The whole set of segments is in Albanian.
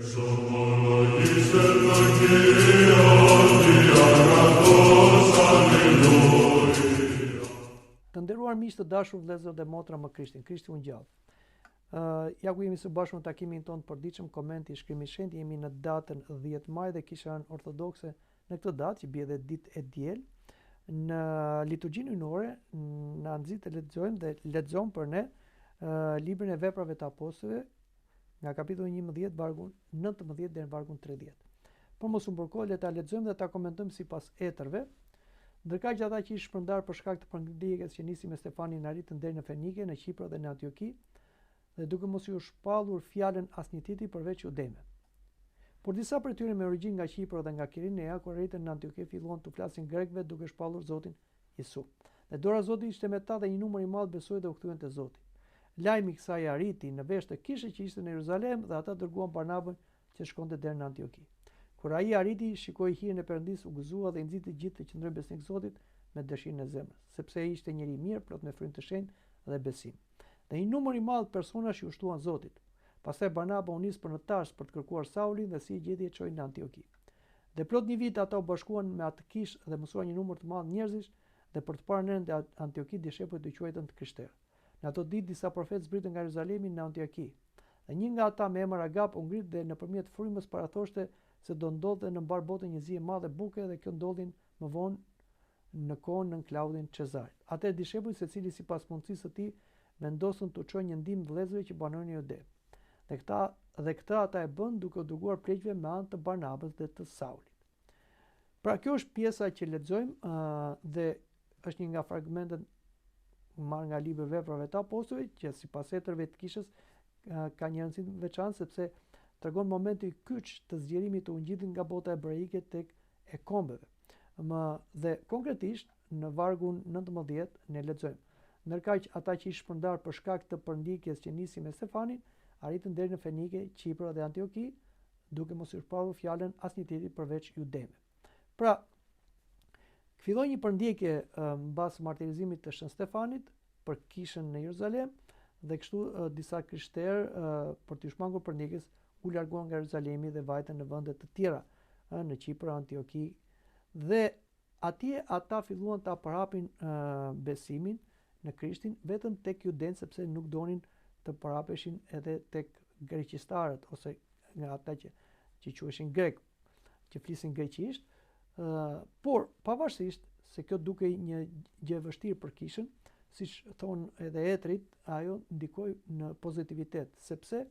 Të nderuar miq të dashur vëllezër dhe motra më Krishtin, Krishti unë gjallë. Ja ku jemi së bashku në takimin tonë përditshëm, komenti, shkrimi i shenjtë, jemi në datën 10 maj dhe Kishën Ortodokse në këtë datë, që bie dhe ditë e diel, në liturgjinë hyjnore na nxit të lexojmë dhe lexojmë për ne librin e Veprave të Apostujve, nga kapitulli 11 vargu 19 deri në vargun 30. Por mos u mbërkohë, le ta lexojmë dhe ta komentojmë sipas etërve. Ndërkaq që ata që ishin shpërndar për shkak të përndjekjes që nisi me Stefanin arritën deri në Fenike, në Kipër dhe në Antioki, dhe duke mos u shpallur fjalën asnjë tjetri përveç judejve. Por disa prej tyre me origjinë nga Kipër dhe nga Kirinea, kur arritën në Antioki, filluan të flasin grekëve duke shpallur Zotin Jezu. Dhe dora e Zotit ishte me ta dhe një numër i madh besoi dhe u kthyen te Zoti. Lajmi i kësaj arriti në vesh të kishës që ishte në Jeruzalem dhe ata dërguan Barnabën që shkonte deri në Antioki. Kur ai arriti, shikoi hijen e Perëndisë, u gëzua dhe i nxiti gjithë të qëndrojnë besnik Zotit me dëshirën e zemrës, sepse ai ishte njeri i mirë, plot me frymë të shenjtë dhe besim. Dhe një numër i madh personash i ushtuan Zotit. Pastaj Barnaba u nis për në Tars për të kërkuar Saulin dhe si e gjeti e çoi në Antioki. Dhe plot një vit ata u bashkuan me atë kishë dhe mësuan një numër të madh njerëzish, dhe për të parë në Antioki dishepujt u quajtën të krishterë. Në ato ditë disa profetë zbritën nga Jeruzalemi në Antioki. Dhe një nga ata me emër Agab u ngrit dhe nëpërmjet frymës parathoshte se do ndodhte në mbar botën një zi e madhe buke, dhe kjo ndodhi më vonë në kohën nën Klaudin Cezarit. Atëherë dishepujt, secili sipas mundësisë së tij, vendosën të çojnë një ndihmë vëllezërve që banonin në Jude. Dhe këtë ata e bën duke u dërguar pleqve me anë të Barnabës dhe të Saulit. Pra kjo është pjesa që lexojmë dhe është një nga fragmentet marrë nga libri i Veprave të Apostujve, që sipas etërve të kishës ka një rëndësi të veçantë sepse tregon momenti i kyç të zgjerimit të ungjillit nga bota hebraike tek e kombeve. Dhe konkretisht në vargun 19 ne lexojmë: ndërkaq ata që ishin shpërndar për shkak të përndjekjes që nisi me Stefanin, arritën deri në Fenike, Kipër dhe Antioki, duke mos u shpallur fjalën asnjë tjetri përveç judejve. Pra, filloi një përndjekje mbas martirizimit të Shën Stefanit për kishën në Jeruzalem, dhe kështu disa krishterë për të shmangur përndjekjes u larguan nga Jeruzalemi dhe vajtën në vende të tjera, në Kipër, Antioki, dhe atje ata filluan ta përhapin besimin në Krishtin vetëm tek judenë, sepse nuk donin të përhapeshin edhe tek greqistarët ose nga ata që quheshin grek, që flisin greqisht, por pavarësisht se kjo dukej një gjë e vështirë për kishën, siç thon edhe etrit, ajo ndikoi në pozitivitet, sepse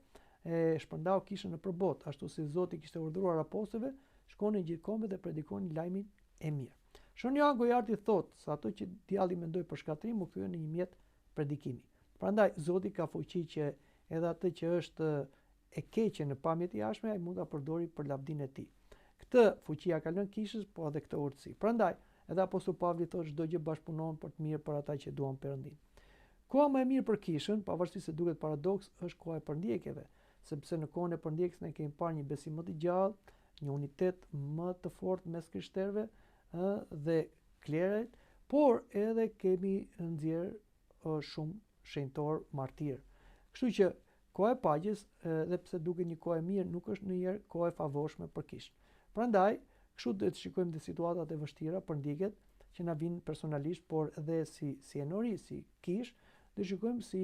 e shpërndau kishën në përbot, ashtu si Zoti kishte urdhëruar apostujve, shkonin gjithë kombet dhe predikonin lajmin e mirë. Shon Joan Gojarti thotë se ato që djalli mendoi për shkatrim u kthyen në një mjet predikimi. Prandaj Zoti ka fuqi që edhe atë që është e keqe në pamjet e jashtme ai mund ta përdori për lavdinë e tij. Këtë fuqi ja ka lënë kishës, po edhe këtë urtësi. Prandaj edhe apostulli Pavli thotë çdo gjë bashkëpunon për të mirë për ata që duan Perëndin. Koha më e mirë për kishën, pavarësisht se duket paradoks, është koha e përndjekjeve, sepse në kohën e përndjekjes ne kemi parë një besim më të gjallë, një unitet më të fortë mes krishterëve dhe klerit, por edhe kemi nxjerr shumë shenjtor martir. Kështu që koha e paqes, edhe pse duket një kohë e mirë, nuk është ndonjëherë kohë e favorshme për kishën. Prandaj, kështu duhet të shikojmë të situatat e vështira, përndjekjet që na vijnë personalisht, por edhe si enori, si kish, dhe shikojmë si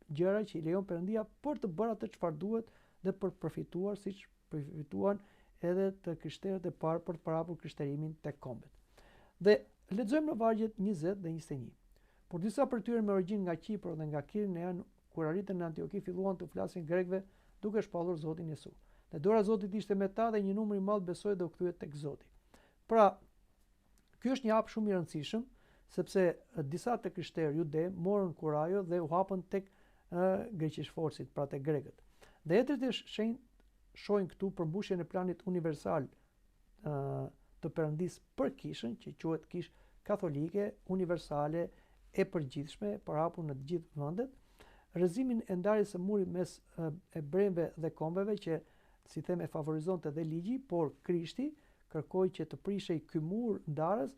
gjëra që i lejon Perëndia për të bërë atë çfarë duhet dhe për të përfituar, siç përfituan edhe të krishterët e parë për të parapur krishterimin tek kombet. Dhe lexojmë në vargjet 20 dhe 21. Por disa prej tyre me origjinë nga Kipër dhe nga Kirinea, kur arritën në Antioki, filluan të flasin grekëve duke shpallur Zotin Jezu. Dhe dora e Zotit ishte me ta dhe një numër i madh besoi dhe u kthye tek Zoti. Pra, ky është një hap shumë i rëndësishëm, sepse disa të krishterë jude morën kurajo dhe u hapën tek greqishforcit, pra tek grekët. Dhe etrit e shenjtë shohin këtu përmbushjen e planit universal të Perëndisë për kishën, që quhet kishë katolike, universale, e përgjithshme, përhapur në të gjithë vendet, rrezimin e ndarjes së murit mes hebrejve dhe kombeve, që si them e favorizonte edhe ligji, por Krishti kërkoi që të prishej ky mur ndarës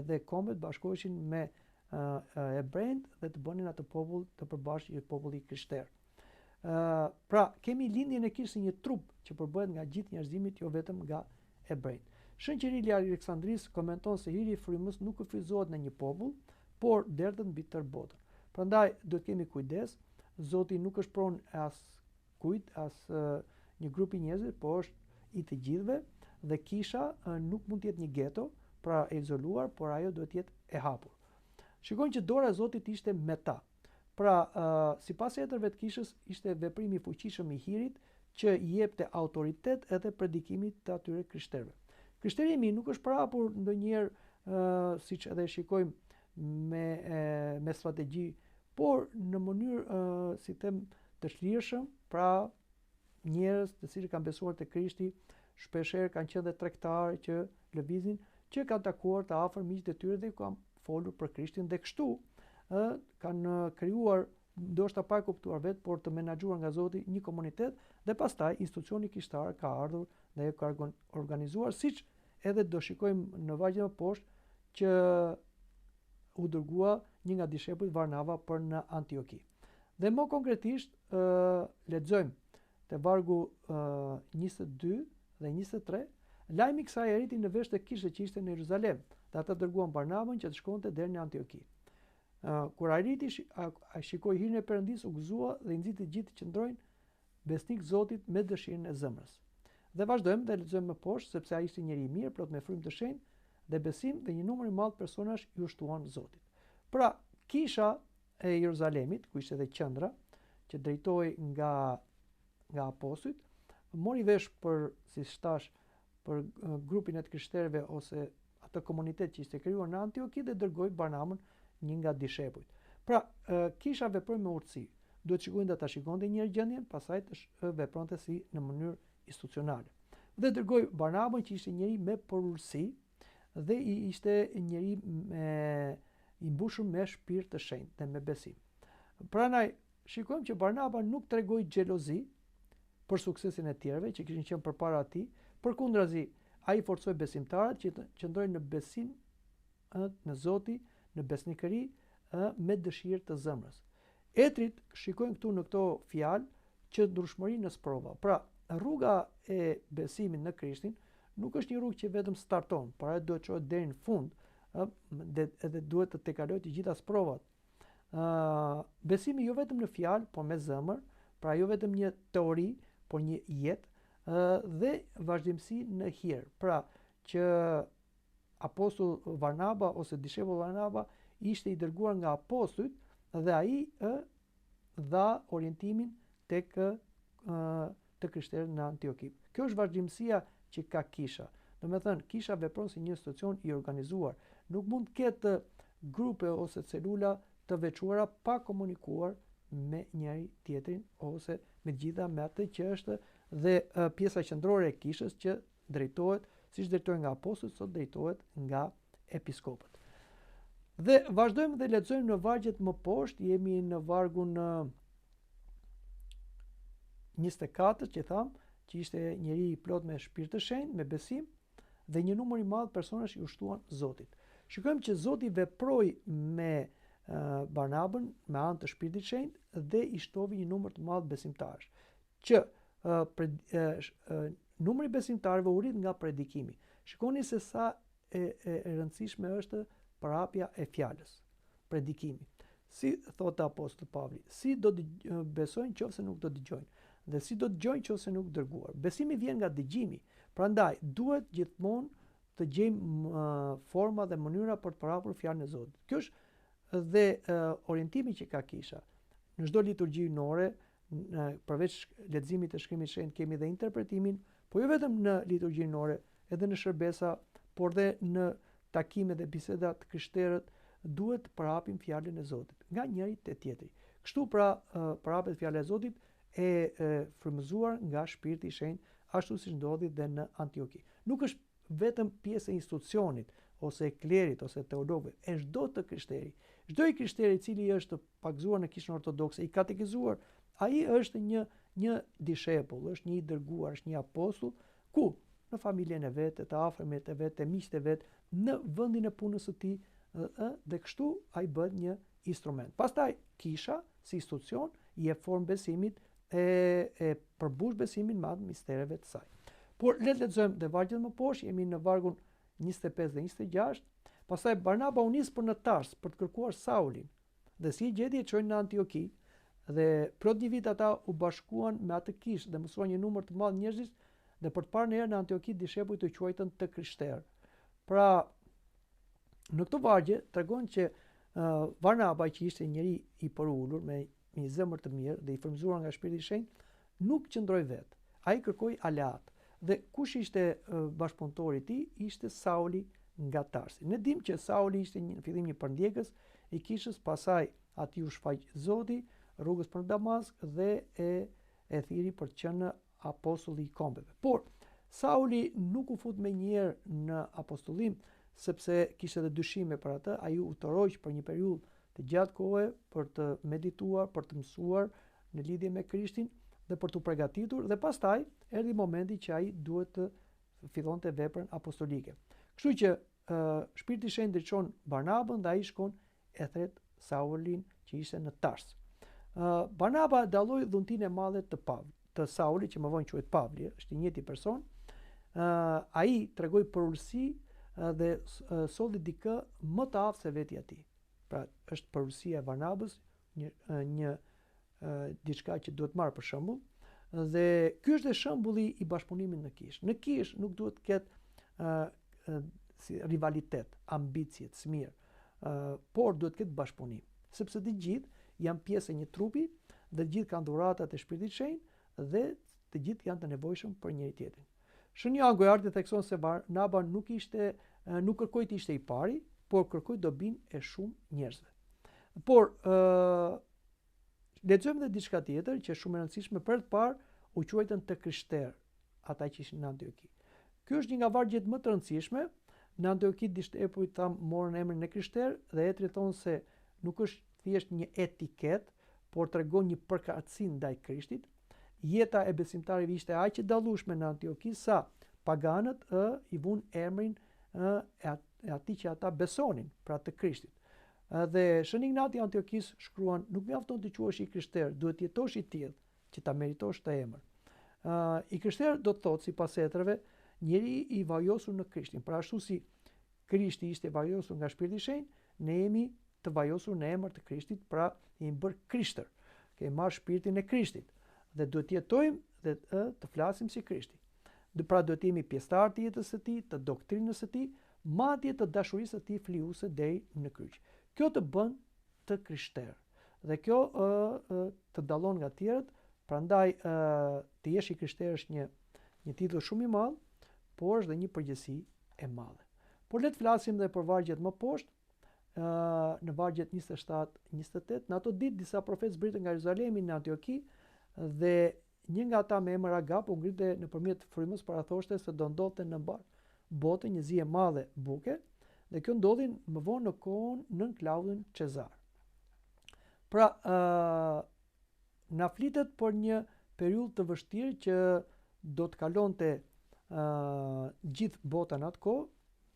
dhe kombet bashkoheshin me hebrejt dhe të bënin atë popull të përbashkët i popullit krishterë. Pra, kemi lindjen e kishës si një trup që përbëhet nga gjithë njerëzimit, jo vetëm nga ebrejt. Shënqëri i Aleksandrisë komenton se hiri i frymës nuk kufizohet në një popull, por derdhet mbi tërë botën. Prandaj duhet kemi kujdes. Zoti nuk është pronë as kujt, as një grupi njerëzve, por është i të gjithëve dhe kisha nuk mund të jetë një geto, pra e izoluar, por ajo duhet të jetë e hapur. Shikojnë që dora e Zotit ishte me ta. Pra, sipas hetërve të kishës, ishte veprimi i fuqishëm i hirit që i jepte autoritet edhe predikimit të atyre krishterëve. Krishterimi nuk është parapur ndonjëherë siç edhe shikojmë me strategji, por në mënyrë si them të shlirshëm, pra njerëz të cilët kanë besuar te Krishti, shpeshherë kanë qenë dhe tregtarë që lëvizin, që kanë takuar të afër miqtë e tyre dhe kanë folur për Krishtin dhe kështu kanë krijuar, ndoshta pa e kuptuar vetë, por të menaxhuar nga Zoti një komunitet dhe pastaj institucioni kishtar ka ardhur dhe ka organizuar, siç edhe do shikojmë në vargjet më poshtë, që u dërgua një nga dishepujt Varnava për në Antioki. Dhe më konkretisht lexojmë te vargu 22 dhe 23, lajmi i kësaj arriti në vesh të kishës që ishte në Jeruzalem, dhe ata dërguan Barnabën që të shkonte deri në Antioki. Kur arriti, shikoi hirin e Perëndisë, u gëzua dhe i nxiti gjithë të qëndrojnë besnik Zotit me dëshirën e zemrës. Dhe vazhdojmë dhe lexojmë më poshtë, sepse ai ishte njeri i mirë, plot me frymë të shenjtë dhe besim, dhe një numër i madh personash i ushtuan Zotit. Pra, kisha e Jeruzalemit, ku ishte edhe qendra, që drejtohej nga apostujt, mori vesh për, si thash, për grupin e të krishterëve ose atë komunitet që ishte krijuar në Antioki dhe dërgoi Barnabën, një nga dishepujt. Pra, kisha veproi me urtësi. Duhet shikojnë dhe ta shikonte një gjendjen, pastaj të vepronte si në mënyrë institucionale. Dhe dërgoi Barnabën, që ishte njëri me porursi dhe ishte njëri i mbushur me shpirt të shenjtë dhe me besim. Prandaj shikojmë që Barnaba nuk tregoi xhelozi për suksesin e tjerëve që kishin qenë përpara tij, përkundrazi ai forcoi besimtarët që të qëndrojnë në besim në Zoti, në besnikëri me dëshirë të zemrës. Etrit shikojmë këtu në këto fjalë që ndrushmërinë në sprova. Pra, rruga e besimit në Krishtin nuk është një rrugë që vetëm starton, por ajo duhet të çohet deri në fund, edhe duhet të tekalojë të gjitha sprovat. Besimi jo vetëm në fjalë, por me zemër, pra jo vetëm një teori, por një jetë dhe vazhdimsi në hir. Pra, që apostull Varnaba ose dishepull Varnaba ishte i dërguar nga apostujt dhe ai dha orientimin tek të krishterët në Antioki. Kjo është vazhdimësia që ka kisha. Domethënë, kisha vepron si një institucion i organizuar. Nuk mund të ketë grupe ose celula të veçuara pa komunikuar me njëri tjetrin ose me gjitha me atë që është dhe pjesa qendrore e kishës që drejtohet, siç drejtohet nga apostujt, sot drejtohet nga episkopët. Dhe vazhdojmë dhe lexojmë në vargjet më poshtë, jemi në vargun 24 që thamë, që ishte njeri i plot me shpirt të shenjtë, me besim, dhe një numër i madh personash i ushtuan Zotit. Shikojmë që Zoti veproi me Barnabën me anë të shpirtit të shenjtë dhe i shtovi një numër të madh besimtarësh, që numri i besimtarëve u rrit nga predikimi. Shikoni se sa e rëndësishme është parapja e fjalës, predikimi. Si thotë apostulli Pavli, si do të besojnë nëse nuk do dëgjojnë, dhe si do dëgjojnë nëse nuk dërguar. Besimi vjen nga dëgjimi. Prandaj duhet gjithmonë të gjejmë forma dhe mënyra për të parapur fjalën e Zotit. Kjo është dhe orientimi që ka kisha. Në çdo liturgji ynore, përveç leximit të shkrimit të shenjtë, kemi dhe interpretimin, po jo vetëm në liturgji ynore, edhe në shërbesa, por dhe në takime dhe biseda të krishterët, duhet të parapim fjalën e Zotit nga njëri te tjetri. Kështu pra parapet fjala e Zotit e frymëzuar nga shpirti i shenjtë, ashtu siç ndodhi dhe në Antioki. Nuk është vetëm pjesë e institucionit ose e klerit ose teologëve, e çdo të krishteri. Çdo i krishteri i cili është pagzuar në kishën ortodokse, i katekizuar, ai është një dishepull, është një i dërguar, është një apostull, ku në familjen e vet, të afërmit e vet, të miqtë e vet, në vendin e punës së tij, dhe kështu ai bëhet një instrument. Pastaj kisha si institucion i jep formë besimit e përbush besimin me atë mistereve të saj. Por le të lexojmë dhe vargjet më poshtë, jemi në vargun 25 dhe 26. Pastaj Barnaba u nis për në Tars për të kërkuar Saulin, dhe si i gjeti e çojnë në Antioki, dhe plot një vit ata u bashkuan me atë kishë dhe mësuan një numër të madh njerëzish, dhe për të parë në herë në Antioki dishepujt të quajtën të krishterë. Pra, në këtë vargje tregon që Barnaba, që ishte njëri i përulur me një zemër të mirë dhe i frymëzuar nga Shpirti i Shenjtë, nuk qëndroi vetë. Ai kërkoi aleat. Dhe kush ishte bashkëpunëtori i tij? Ishte Sauli nga Tarsi. Ne dimë që Sauli ishte në fillim një përndjekës i kishës, pasaj aty u shfaq Zoti rrugës për Damask dhe e thiri për të qenë apostulli i kombeve. Por Sauli nuk u fut menjëherë në apostullim, sepse kishte edhe dyshime për atë. Ai u toroq për një periudhë të gjatë kohe për të medituar, për të mësuar në lidhje me Krishtin dhe për të përgatitur, dhe pastaj erdhi momenti që ai duhet të fillonte veprën apostolike. Kështu që Shpirti i Shenjtë ndriçon Barnabën dhe ai shkon e thret Saulin që ishte në Tars. Barnaba dalloi dhuntinë e madhe të Saulit, që më vonë quhet Pavli, është i njëjti person. Ai tregoi përulësi dhe solli dikë më të aftë se veti i tij. Pra, është përulësia e Barnabës, një diçka që duhet marrë për shembull, dhe ky është shembulli i bashkëpunimit në kishë. Në kishë nuk duhet të ketë rivalitet, ambicie, smir, por duhet të ketë bashkëpunim, sepse të gjithë janë pjesë e një trupi dhe të gjithë kanë dhuratat e Shpirtit të Shenjtë dhe të gjithë janë të nevojshëm për njëri tjetrin. Shënjangu e arti thekson se Barnaba nuk kërkoi të ishte i pari, por kërkoi dobinë e shumë njerëzve. Por lexojmë edhe diçka tjetër që është shumë e rëndësishme. Për të parë u quajtën të krishterë ata që ishin në Antioki. Ky është një nga vargjet më të rëndësishme. Në Antioki dishtepujt morën emrin e krishterë dhe etri thonë se nuk është thjesht një etiket, por tregon një përkatësi ndaj Krishtit. Jeta e besimtarit ishte aq e dallueshme në Antioki sa paganët i vunë emrin e atij që ata besonin, pra të Krishtit. Dhe Shën Ignati i Antiokis shkruan: nuk mjafton të quhesh i krishter, duhet jetosh i tillë që ta meritosh të emër. I krishter do të thotë, sipas etrave, njeri i vajosur në Krishtin. Pra ashtu si Krishti ishte vajosur nga Shpirti i Shenjtë, ne jemi të vajosur në emër të Krishtit, pra jemi bërë krishter. Kemi marrë shpirtin e Krishtit dhe duhet të jetojmë dhe të flasim si Krishti. Pra duhet të jemi pjesëtar të jetës së tij, të doktrinës së tij, madje të dashurisë së tij fliuese deri në kryq. Kjo të bën të krishter. Dhe kjo të dallon nga tjerët, prandaj të jesh i krishter është një titull shumë i madh, por është dhe një përgjegjësi e madhe. Por le të flasim edhe për vargjet më poshtë. Në vargjet 27-28, në ato ditë disa profetë zbritën nga Jeruzalemi në Antioki, dhe një nga ata me emër Agap u ngrite nëpërmjet frymës para thoshte se do ndodhte në botë një zi e madhe buke, dhe kjo ndodhi më vonë në kohën nën Klaudin Cezar. Pra, na flitet për një periudhë të vështirë që do të kalonte gjithë bota në atë kohë,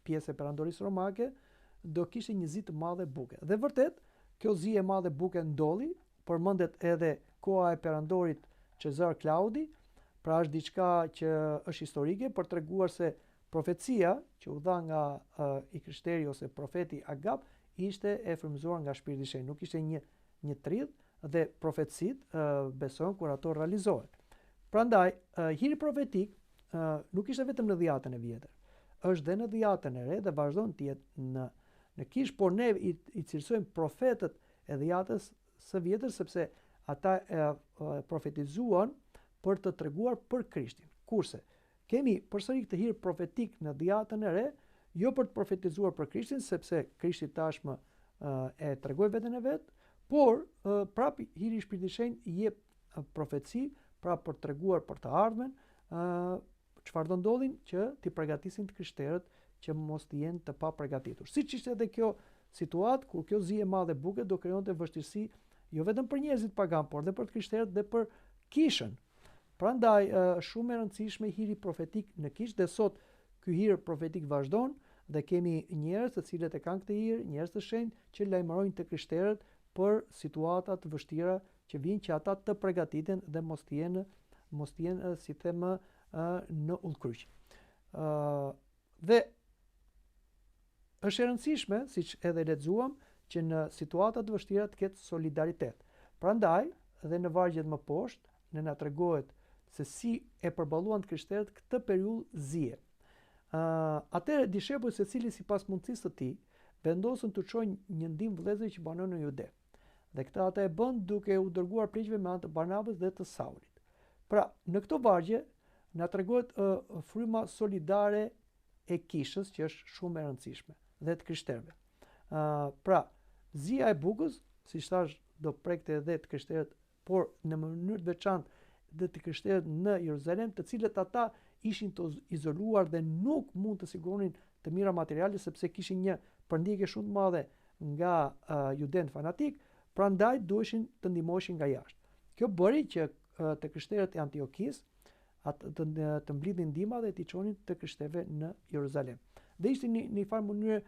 pjesë e perandorisë romake, do kishte një zi të madhe buke. Dhe vërtet, kjo zi e madhe buke ndodhi, përmendet edhe koha e perandorit Cezar Klaudi, pra është diçka që është historike për treguar se profecia që u dha nga i krishteri ose profeti Agap ishte e frymëzuar nga Shpirti i Shenjtë. Nuk ishte një tridh, dhe profecitë besojnë kur ato realizohen. Prandaj, hiri profetik nuk ishte vetëm në dhjetën e vjetër, është dhe në dhjetën e re dhe vazhdon të jetë në kishë, por ne i cilësojmë profetët e dhjetës së vjetër sepse ata profetizuan për të treguar për Krishtin. Kurse kemi përsëri këtë hir profetik në dhjetën e re, jo për të profetizuar për Krishtin, sepse Krishti tashmë e tregoi veten e vet, por prap hiri i Shpirtit të Shenjtë i jep profeci, pra për të treguar për të ardhmen, çfarë do ndodhin, që t'i përgatisin të krishterët që mos të jenë të paprgatitur. Siç ishte edhe kjo situatë kur kjo zi e madhe buke do krijonte vështirësi jo vetëm për njerëzit pagan, por edhe për të krishterët dhe për kishën. Prandaj shumë e rëndësishme hiri profetik në kishë, dhe sot ky hir profetik vazhdon dhe kemi njerëz të cilët e kanë këtë hir, njerëz të shenjtë që lajmërojnë të krishterët për situata të vështira që vijnë që ata të përgatiten dhe mos të jenë si them në udhkryq. Dhe është e rëndësishme, siç edhe lexuam, që në situata të vështira të ketë solidaritet. Prandaj, dhe në vargjet më poshtë, ne na tregohet se si e përballuan krishterët këtë periudhë zije. Atëherë dishepujt secili sipas mundësisë së tij vendosën të çojnë një ndim vëllezëri që banon në Jude. Dhe këtë ata e bën duke u dërguar prijqve me anë të Barnabës dhe të Saulit. Pra, në këto vargje na tregohet fryma solidare e kishës, që është shumë e rëndësishme, dhe të krishterëve. Pra, zija e bukës, siç thash, do prekte edhe të krishterët, por në mënyrë të veçantë dhe të krishterët në Jeruzalem, të cilët ata ishin të izoluar dhe nuk mund të siguronin të mira materiale sepse kishin një përndjekje shumë të madhe nga judent fanatik, prandaj duheshin të ndihmoshin nga jashtë. Kjo bëri që të krishterët e Antiokiasë të mblidhin ndihma dhe t'i çonin të krishterëve në Jeruzalem. Dhe ishte në një farë mënyrë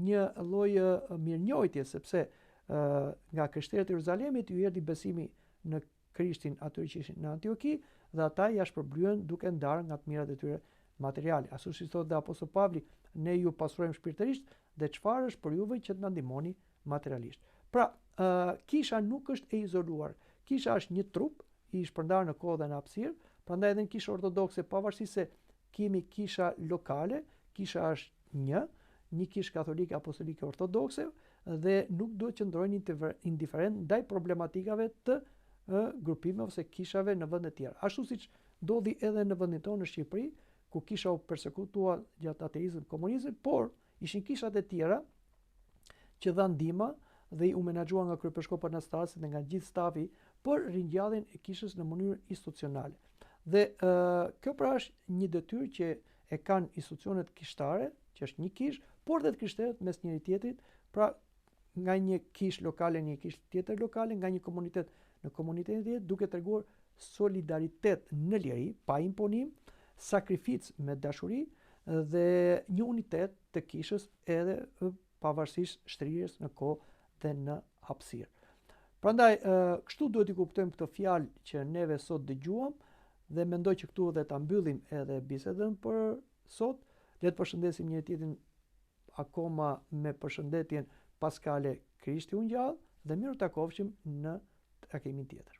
një lloj mirënjohjeje sepse nga krishterët e Jeruzalemit ju erdhi besimi në Krishtin atyre që ishin në Antioki dhe ata ja shpërblyen duke ndarë nga të mirat e tyre materiale. Ashtu si thotë Apostoll Pavli, ne ju pastrojmë shpirtërisht dhe çfarë është për juve që të na ndihmoni materialisht. Pra, kisha nuk është e izoluar. Kisha është një trup i shpërndarë në kohë dhe në hapësirë, prandaj edhe në Kishën Ortodokse, pavarësisht se kemi kisha lokale, kisha është një kishë katolike apostolike ortodokse dhe nuk duhet që ndrojnë indiferent ndaj problematikave të grupime ose kishave në vende tjera. Ashtu siç ndodhi edhe në vendin tonë në Shqipëri, ku kisha u përsekutua gjatë ateizmit, komunizmit, por ishin kishat e tjera që dhanë ndihmë dhe u menaxhuan nga kryepiskopi Anastasi dhe nga gjithë stafi për ringjalljen e kishës në mënyrë institucionale. Dhe kjo pra është një detyrë që e kanë institucionet kishtare, që është një kishë, por dhe të krishterët mes njëri tjetrit, pra nga një kishë lokale në një kishë tjetër lokale, nga një komunitet në komunitetin tjetër, duke treguar solidaritet në liri, pa imponim, sakrificë me dashuri dhe një unitet të kishës edhe pavarësisht shtrirjes në kohë dhe në hapësirë. Prandaj, kështu duhet i kuptojmë këtë fjalë që neve sot dëgjuam dhe mendoj që këtu dhe ta mbyllim edhe bisedën për sot. Le të përshëndesim njëri tjetrin akoma me përshëndetjen paskale Krishti u ngjall dhe miru takofshim në takimin tjetër.